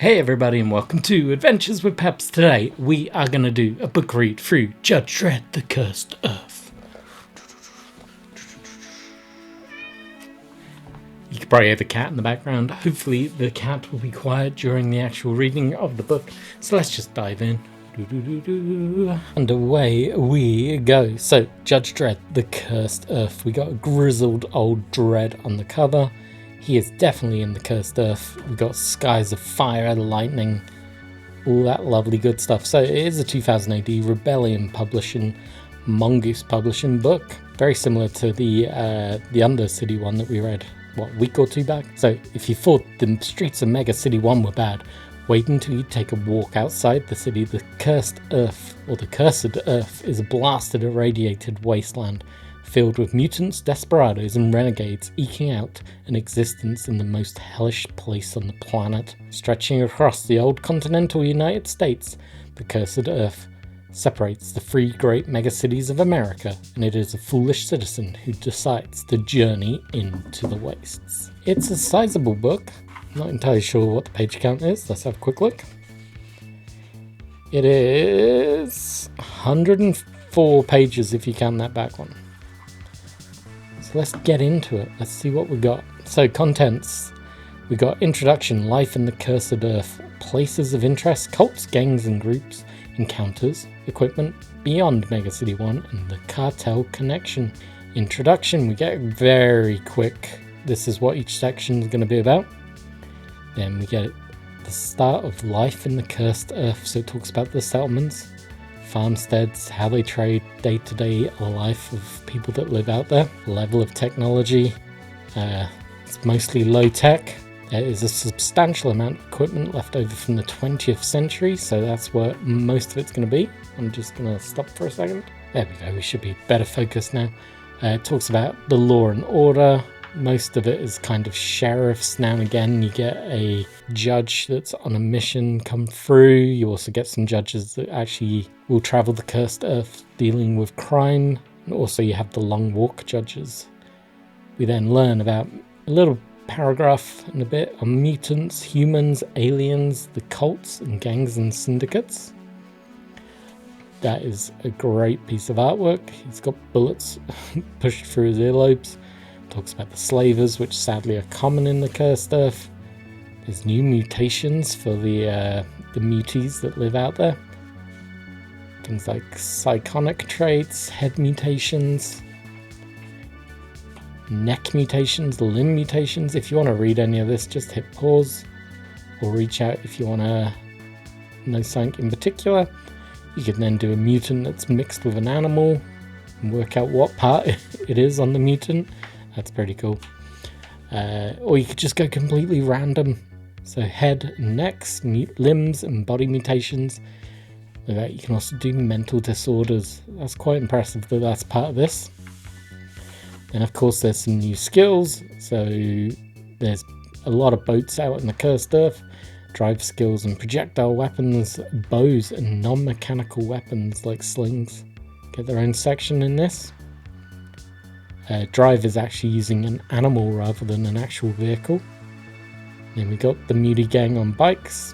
Hey everybody and welcome to Adventures with Peps. Today we are going to do a book read through Judge Dredd, The Cursed Earth. You can probably hear the cat in the background. Hopefully the cat will be quiet during the actual reading of the book. So let's just dive in. And away we go. So Judge Dredd, The Cursed Earth. We got a grizzled old Dredd on the cover. He is definitely in the Cursed Earth. We've got skies of fire, lightning, all that lovely good stuff. So it is a 2000 AD Rebellion publishing, Mongoose publishing book. Very similar to the Undercity one that we read, a week or two back? So if you thought the streets of Mega City 1 were bad, wait until you take a walk outside the city. The Cursed Earth, or the Cursed Earth, is a blasted, irradiated wasteland filled with mutants, desperados, and renegades eking out an existence in the most hellish place on the planet. Stretching across the old continental United States, the Cursed Earth separates the three great megacities of America, and it is a foolish citizen who decides to journey into the wastes. It's a sizable book. I'm not entirely sure what the page count is. Let's have a quick look. It is 104 pages if you count that back one. So let's get into it. Let's see what we got. So contents. We got introduction, life in the Cursed Earth, places of interest, cults, gangs and groups, encounters, equipment beyond Mega City 1, and the cartel connection. Introduction, we get very quick. This is what each section is going to be about. Then we get the start of life in the Cursed Earth. So it talks about the settlements, farmsteads, how they trade, day-to-day life of people that live out there, level of technology. It's mostly low-tech. There is a substantial amount of equipment left over from the 20th century, so that's where most of it's going to be. I'm just going to stop for a second. There we go, we should be better focused now. It talks about the law and order. Most of it is kind of sheriffs. Now and again you get a judge that's on a mission come through. You also get some judges that actually will travel the Cursed Earth dealing with crime. And also you have the Long Walk judges. We then learn about a little paragraph and a bit on mutants, humans, aliens, the cults and gangs and syndicates. That is a great piece of artwork. He's got bullets pushed through his earlobes. Talks about the slavers, which sadly are common in the Cursed Earth. There's new mutations for the muties that live out there. Things like psychonic traits, head mutations, neck mutations, limb mutations. If you want to read any of this, just hit pause or reach out if you want to know something in particular. You can then do a mutant that's mixed with an animal and work out what part it is on the mutant. That's pretty cool. Or you could just go completely random. So head, necks, limbs and body mutations. Like that. You can also do mental disorders. That's quite impressive that that's part of this. And of course there's some new skills. So there's a lot of boats out in the Cursed Earth. Drive skills and projectile weapons, bows and non-mechanical weapons like slings get their own section in this. Drive is actually using an animal rather than an actual vehicle. Then we got the Mutie gang on bikes.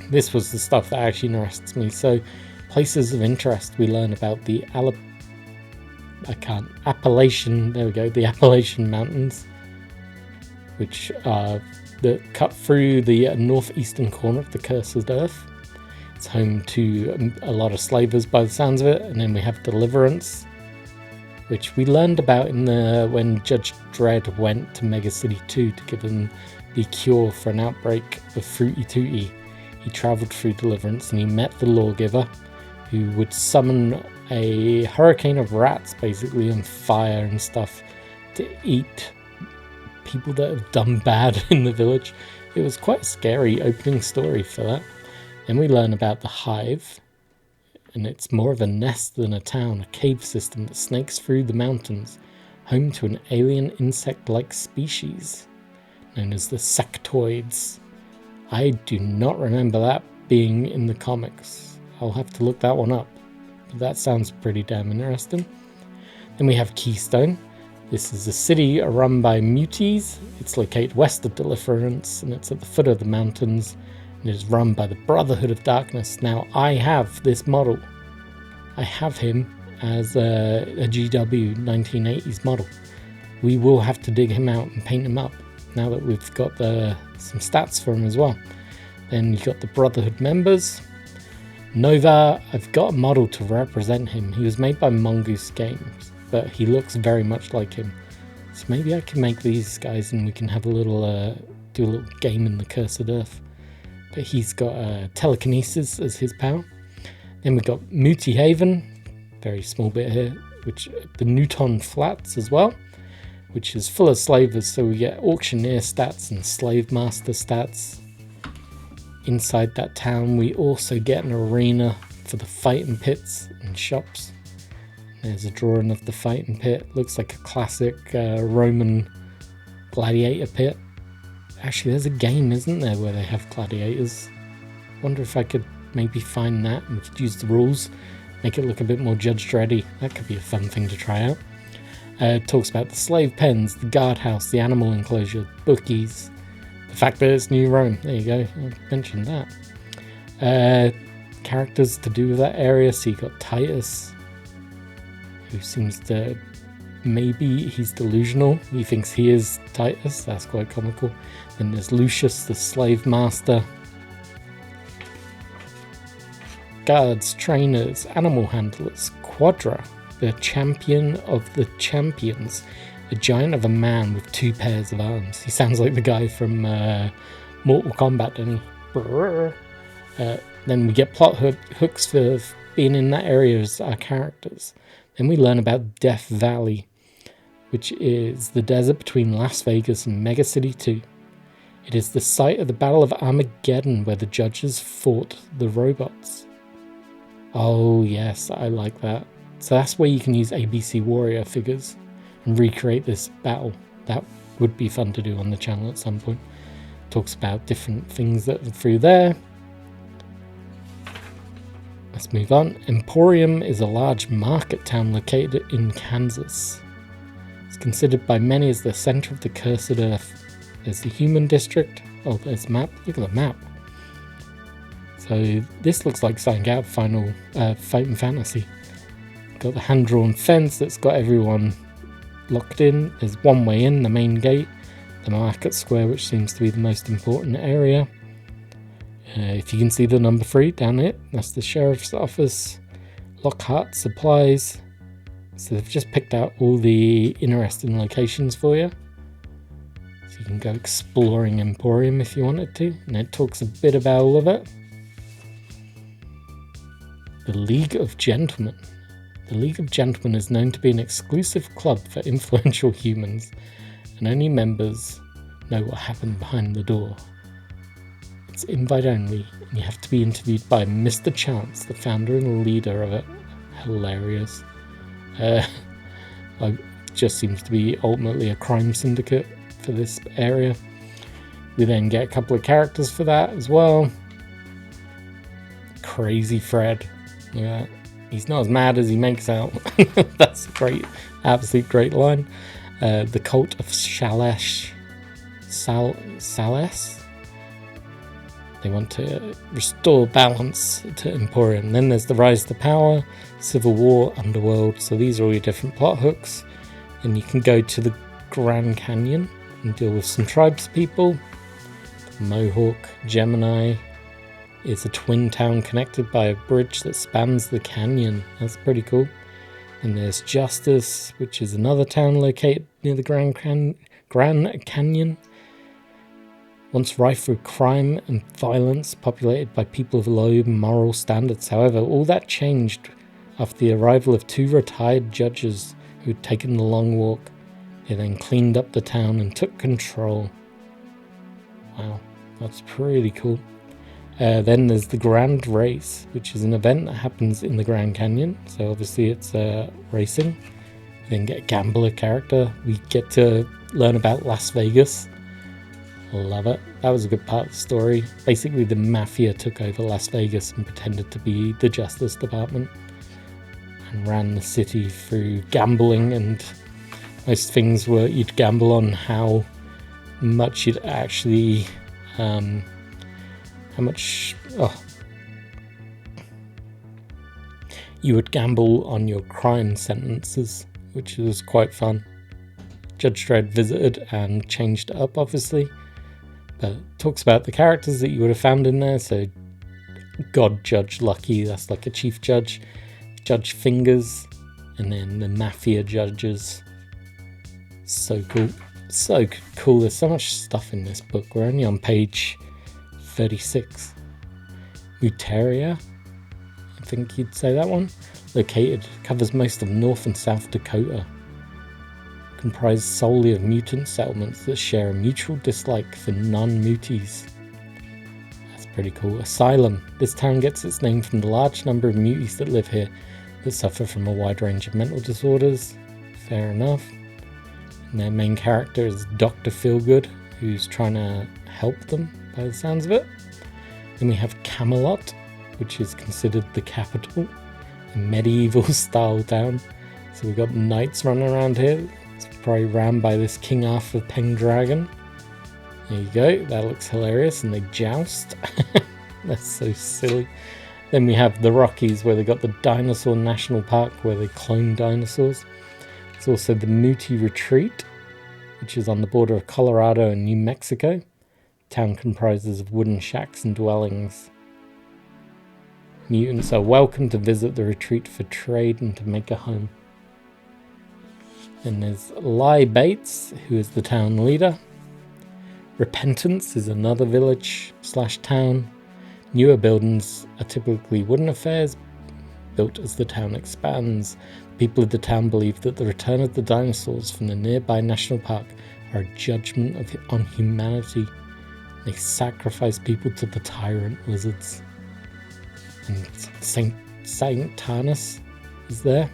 This was the stuff that actually interests me. So, places of interest, we learn about the Appalachian. There we go, the Appalachian Mountains, which are that cut through the northeastern corner of the Cursed Earth. It's home to a lot of slavers by the sounds of it. And then we have Deliverance, which we learned about in when Judge Dredd went to Mega City 2 to give him the cure for an outbreak of Fruity Tooty. He travelled through Deliverance and he met the lawgiver who would summon a hurricane of rats basically on fire and stuff to eat people that have done bad in the village. It was quite a scary opening story for that. Then we learn about the Hive. And it's more of a nest than a town, a cave system that snakes through the mountains, home to an alien insect-like species known as the sectoids. I do not remember that being in the comics. I'll have to look that one up, but that sounds pretty damn interesting. Then we have Keystone, This is a city run by muties. It's located west of Deliverance, and it's at the foot of the mountains. And it is run by the Brotherhood of Darkness. Now, I have this model. I have him as a GW 1980s model. We will have to dig him out and paint him up now that we've got some stats for him as well. Then you've got the Brotherhood members. Nova, I've got a model to represent him. He was made by Mongoose Games, but he looks very much like him. So maybe I can make these guys and we can have a little, do a little game in the Cursed Earth. But he's got telekinesis as his power. Then we've got Muti Haven, very small bit here, which the Newton Flats as well, which is full of slavers. So we get auctioneer stats and slave master stats. Inside that town, we also get an arena for the fighting pits and shops. There's a drawing of the fighting pit. Looks like a classic Roman gladiator pit. Actually, there's a game, isn't there, where they have gladiators? Wonder if I could maybe find that and we could use the rules, make it look a bit more Judge Dreddy. That could be a fun thing to try out. It talks about the slave pens, the guardhouse, the animal enclosure, bookies, the fact that it's New Rome. There you go, I mentioned that. Characters to do with that area. So you got Titus, who seems to, maybe he's delusional. He thinks he is Titus. That's quite comical. Then there's Lucius, the slave master. Guards, trainers, animal handlers. Quadra, the champion of the champions. A giant of a man with 2 pairs of arms. He sounds like the guy from Mortal Kombat, doesn't he? Then we get plot hooks for being in that area as our characters. Then we learn about Death Valley, which is the desert between Las Vegas and Mega City 2. It is the site of the Battle of Armageddon, where the judges fought the robots. Oh yes, I like that. So that's where you can use ABC Warrior figures and recreate this battle. That would be fun to do on the channel at some point. Talks about different things that are through there. Let's move on. Emporium is a large market town located in Kansas. It's considered by many as the center of the Cursed Earth. There's the human district. Oh, there's a map. Look at the map. So this looks like something out of Final Fighting Fantasy. Got the hand-drawn fence that's got everyone locked in. There's one way in, the main gate. The market square, which seems to be the most important area. If you can see the number 3 down here, that's the sheriff's office. Lockhart supplies. So they've just picked out all the interesting locations for you. So you can go exploring Emporium if you wanted to. And it talks a bit about all of it. The League of Gentlemen. The League of Gentlemen is known to be an exclusive club for influential humans, and only members know what happened behind the door. It's invite only, and you have to be interviewed by Mr. Chance, the founder and leader of it. Hilarious. It just seems to be ultimately a crime syndicate for this area. We then get a couple of characters for that as well. Crazy Fred. Look at that. He's not as mad as he makes out. That's a great, absolute great line. The Cult of Shalesh. Sales? They want to restore balance to Emporium. Then there's the Rise to Power, Civil War, Underworld. So these are all your different plot hooks. And you can go to the Grand Canyon and deal with some tribes people. Mohawk, Gemini. It's a twin town connected by a bridge that spans the canyon. That's pretty cool. And there's Justice, which is another town located near the Grand Canyon. Once rife with crime and violence, populated by people of low moral standards. However, all that changed after the arrival of 2 retired judges who had taken the long walk. They then cleaned up the town and took control. Wow, that's pretty cool. Then there's the Grand Race, which is an event that happens in the Grand Canyon. So obviously it's racing. We then get a gambler character. We get to learn about Las Vegas. Love it. That was a good part of the story. Basically the mafia took over Las Vegas and pretended to be the Justice Department and ran the city through gambling and Most things were you'd gamble on how much you'd actually you would gamble on your crime sentences, which was quite fun. Judge Dredd visited and changed it up, obviously, but talks about the characters that you would have found in there. So God Judge Lucky, that's like a chief judge, Judge Fingers, and then the mafia judges. So cool, so cool. There's so much stuff in this book. We're only on page 36. Mutaria, I think you'd say that one. Located, covers most of North and South Dakota. Comprised solely of mutant settlements that share a mutual dislike for non-muties. That's pretty cool. Asylum. This town gets its name from the large number of muties that live here that suffer from a wide range of mental disorders. Fair enough. And their main character is Dr. Feelgood, who's trying to help them by the sounds of it. Then we have Camelot, which is considered the capital, a medieval style town. So we've got knights running around here. It's probably ran by this King Arthur Pendragon. There you go, that looks hilarious, and they joust. That's so silly. Then we have the Rockies, where they got the Dinosaur National Park, where they clone dinosaurs. It's also the Muti Retreat, which is on the border of Colorado and New Mexico. The town comprises of wooden shacks and dwellings. Mutants are welcome to visit the retreat for trade and to make a home. Then there's Lai Bates, who is the town leader. Repentance is another village / town. Newer buildings are typically wooden affairs built as the town expands. People of the town believe that the return of the dinosaurs from the nearby national park are a judgment on humanity. They sacrifice people to the tyrant lizards. And Saint Tarnus is there.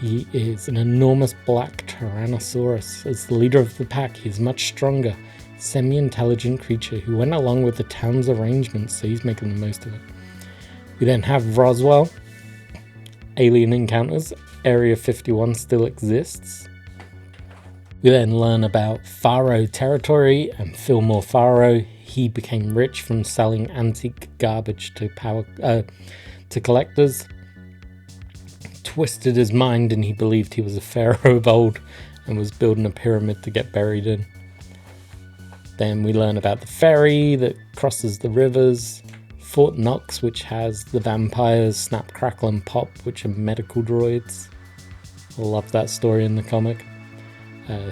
He is an enormous black Tyrannosaurus. As the leader of the pack, he is much stronger, semi-intelligent creature who went along with the town's arrangements, so he's making the most of it. We then have Roswell. Alien encounters. Area 51 still exists. We then learn about Faro territory and Fillmore Faro. He became rich from selling antique garbage to collectors. Twisted his mind and he believed he was a pharaoh of old and was building a pyramid to get buried in. Then we learn about the ferry that crosses the rivers, Fort Knox, which has the vampires, Snap, Crackle and Pop, which are medical droids. I love that story in the comic.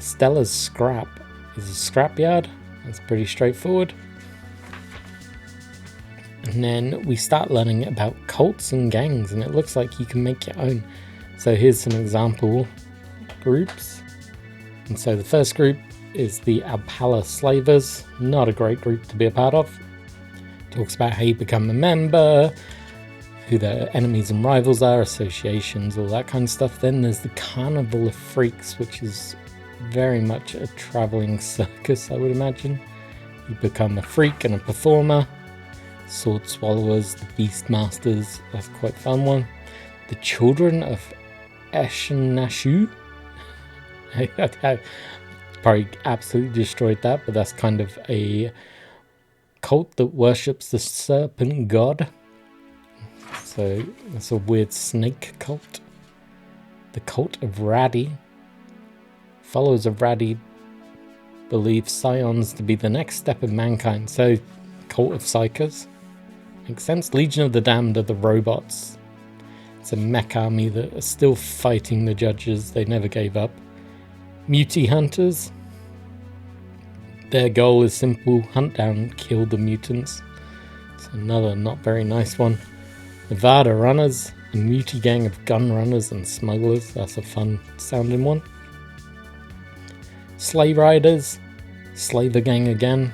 Stella's Scrap is a scrapyard. That's pretty straightforward. And then we start learning about cults and gangs, and it looks like you can make your own. So here's some example groups. And so the first group is the Alpala Slavers. Not a great group to be a part of. Talks about how you become a member, who their enemies and rivals are, associations, all that kind of stuff. Then there's the Carnival of Freaks, which is very much a traveling circus, I would imagine. You become a freak and a performer. Sword Swallowers, the Beastmasters, that's quite a fun one. The Children of Eshnashu. I probably absolutely destroyed that, but that's kind of a cult that worships the serpent god. So that's a weird snake cult. The Cult of Raddy. Followers of Raddy believe scions to be the next step of mankind. So Cult of Psychers. Makes sense. Legion of the Damned are the robots. It's a mech army that are still fighting the judges. They never gave up. Mutie Hunters. Their goal is simple. Hunt down, kill the mutants. It's another not very nice one. Nevada Runners. A mutie gang of gun runners and smugglers. That's a fun sounding one. Sleigh Riders. Slaver gang again.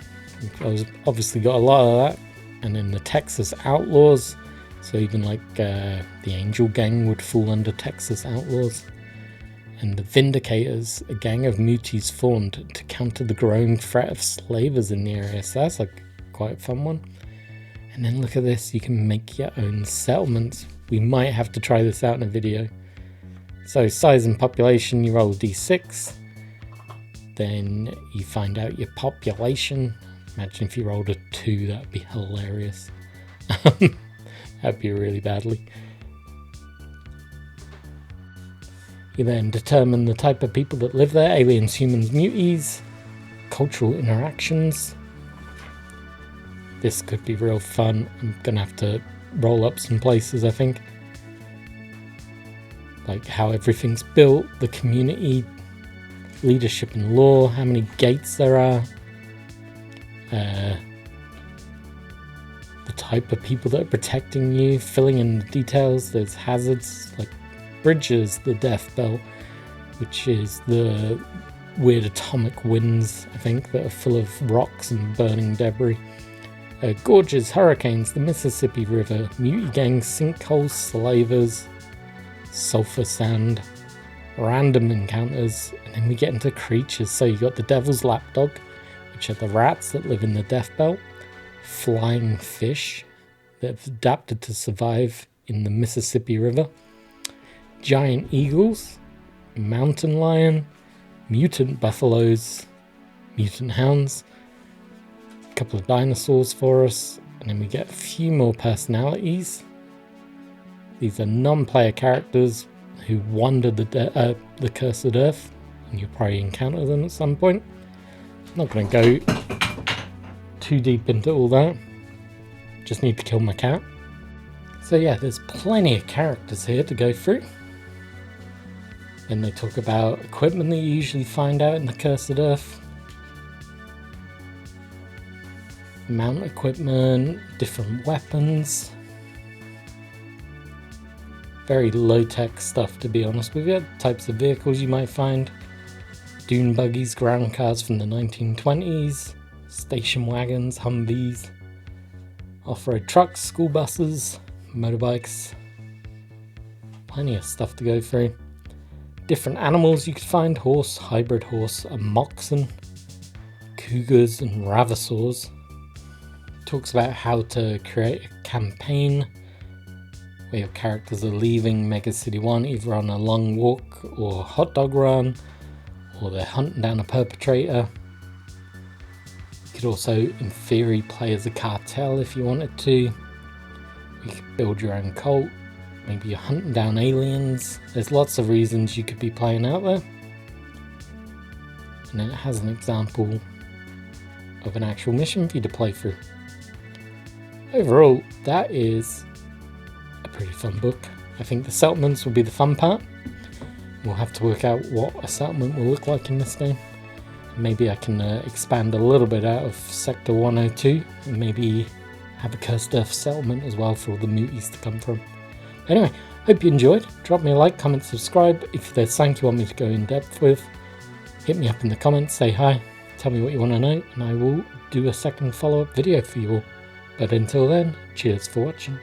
I've obviously got a lot of that. And then the Texas Outlaws, so even like the Angel Gang would fall under Texas Outlaws. And the Vindicators, a gang of muties formed to counter the growing threat of slavers in the area. So that's like quite a fun one. And then look at this, you can make your own settlements. We might have to try this out in a video. So size and population, you roll a d6. Then you find out your population. Imagine if you rolled a 2, that'd be hilarious. That'd be really badly. You then determine the type of people that live there: aliens, humans, muties, cultural interactions. This could be real fun. I'm gonna have to roll up some places, I think. Like how everything's built, the community, leadership and law, how many gates there are, the type of people that are protecting you, filling in the details. There's hazards like bridges, the death belt, which is the weird atomic winds, I think, that are full of rocks and burning debris. Gorges, hurricanes, the Mississippi River, mutie gangs, sinkholes, slavers, sulfur sand, random encounters, and then we get into creatures. So you got the Devil's Lapdog, which are the rats that live in the Death Belt, flying fish that have adapted to survive in the Mississippi River, giant eagles, mountain lion, mutant buffaloes, mutant hounds, a couple of dinosaurs for us, and then we get a few more personalities. These are non-player characters who wander the cursed earth, and you'll probably encounter them at some point. I'm not going to go too deep into all that. Just need to kill my cat. So yeah, there's plenty of characters here to go through. Then they talk about equipment that you usually find out in the cursed earth. Mount equipment, different weapons. Very low-tech stuff, to be honest with you. Types of vehicles you might find. Dune buggies, ground cars from the 1920s. Station wagons, Humvees. Off-road trucks, school buses, motorbikes. Plenty of stuff to go through. Different animals you could find: horse, hybrid horse, a moxen, cougars and ravissors. Talks about how to create a campaign where your characters are leaving Mega City 1 either on a long walk or hot dog run, or they're hunting down a perpetrator. You could also, in theory, play as a cartel if you wanted to. You could build your own cult. Maybe you're hunting down aliens. There's lots of reasons you could be playing out there. And then it has an example of an actual mission for you to play through. Overall, that is a pretty fun book. I think the settlements will be the fun part. We'll have to work out what a settlement will look like in this game. Maybe I can expand a little bit out of Sector 102 and maybe have a cursed earth settlement as well for all the muties to come from. Anyway, hope you enjoyed. Drop me a like, comment, subscribe. If there's something you want me to go in depth with, hit me up in the comments, say hi, tell me what you want to know, and I will do a second follow-up video for you all. But until then, cheers for watching.